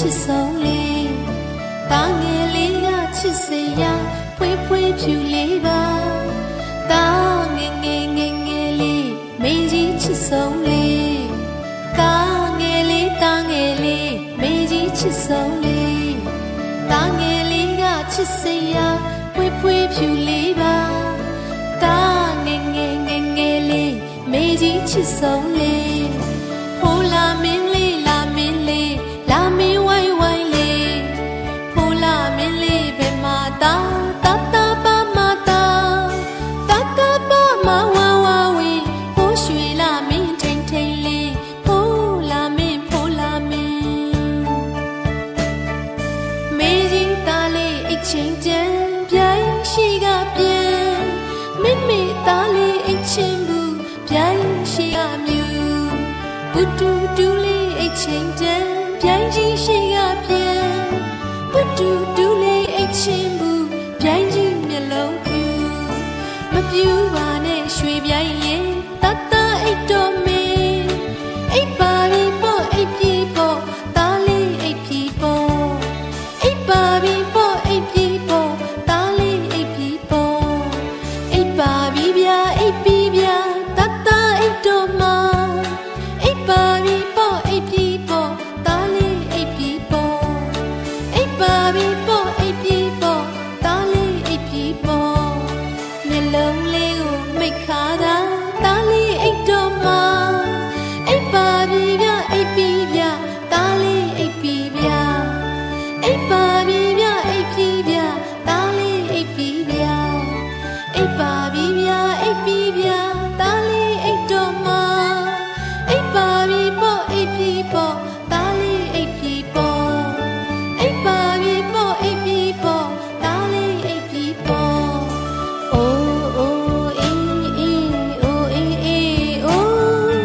ချစ်ဆုံးလေးတာငယ်လေးကချစ်စရာဖွေးဖွေးဖြူလေးပါတာငယ်ငယ်ငယ်ငယ်လေးမင်းကြီးချစ်ဆုံးလေးတာငယ်လေးတာငယ်လေးမင်းကြီးချစ်ဆုံးလေးတာငယ်လေးကချစ်စရာဖွေးဖွေးဖြူလေးပါတာငယ်ငယ်ငယ်ငယ်လေးမင်းကြီးချစ်ဆုံးလေးဖိုးလာမင်းလေးလာမင်းလေးလာမင်းဝိုင်းဝိုင်းလေးဖိုးလာမင်းလေးဘယ်မှာတာတာတာပါမတာတာတာပါမဝါဝါဝေဖိုးရွှေလာမင်းထိန်ထိန်လေးဖိုးလာမင်းဖိုးလာမင်းမေကြီးသားလေးအိတ်ချင်းတန်ပြိုင်ရှိကပြန်မိမိသားလေးအိတ်ချင်းဘူးပြိုင်ရှိကမြူဘူတူတူလေးအိတ်ချင်းတန်ပြိုင်ကြီးရှိကပြန်ဘူတူတူလေးအိတ်ချင်းဘူးပြိုင်ကြီးမျက်လုံးပြူမပြူပါနဲ့ရွှေပြိုင်ရင်တတအိတ်တော်မင်းအိတ်ပါပြီပေါ့အိတ်ပြီပေါ့သားလေးအိတ်ပြီပေါ့အိတ်ပါပြီပေါ့အိတ်ပြီပေါ့သားလေးအိတ်ပြီပေါ့အိတ်ပါပြီဗျာအိတ်ပြီဗျာတတအိတ်တော်မှာအိတ်ပါပြီပေါ့အိတ်ပြီပေါ့သားလေးအိတ်ပြီပေါ့အိတ်ပါပြီပေါ့အိတ်ပြီပေါ့သားလေးအိတ်ပြီပေါ့မျက်လုံးလေးကိုမိတ်ခါတာသားလေးအိတ်တော်မှာအိတ်ပါပြီဗျာအိတ်ပြီဗျာသားလေးအိတ်ပြီဗျာအိတ်ပါပြီဗျာအိတ်ပြီဗျာသားလေးအိတ်ပြီဗျာအိတ်ပါပြီဗျာအိတ်ပြီဗျာသားလေးအိတ်တော်မှာအိတ်ပါပြီပေါ့အိတ်ပြီပေါ့သားလေးအိတ်ပြီပေါ့အိတ်ပါပြီပေါ့အိတ်ပြီပေါ့သားလေးအိတ်ပြီပေါ့အိုးအိုးအေးအေးအိုးအေးအေးအိုး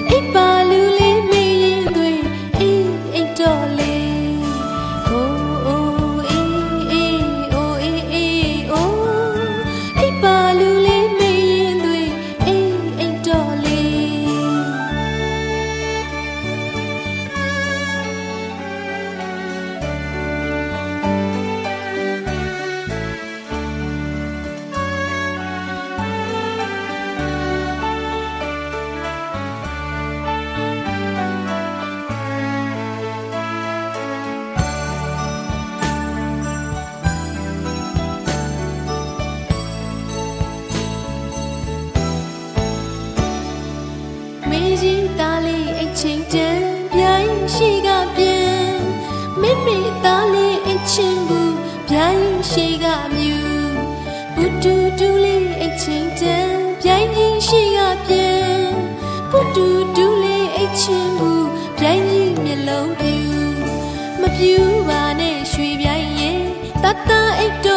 အိတ်ပါလူလေးမေးရင်တွေအေးအိတ်တော်လေးအိုးအိုးအေးအေးအိုးအေးအေးအိုးအိတ်ပါလူလေးမေးရင်တွေအေးအိတ်တော်လေးမေကြီးသားလေးအိတ်ချင်းတန်ပြိုင်ရှိကပြန်မိမိသားလေးအိတ်ချင်းဘူးပြိုင်ရှိကမြူဘူတူတူလေးအိတ်ချင်းတန်ပြိုင်ကြီးရှိကပြန်ဘူတူတူလေးအိတ်ချင်းဘူးပြိုင်ကြီးမျက်လုံးပြူမပြူပါနဲ့ရွှေပြိုင်ရင်တတအိတ်တော်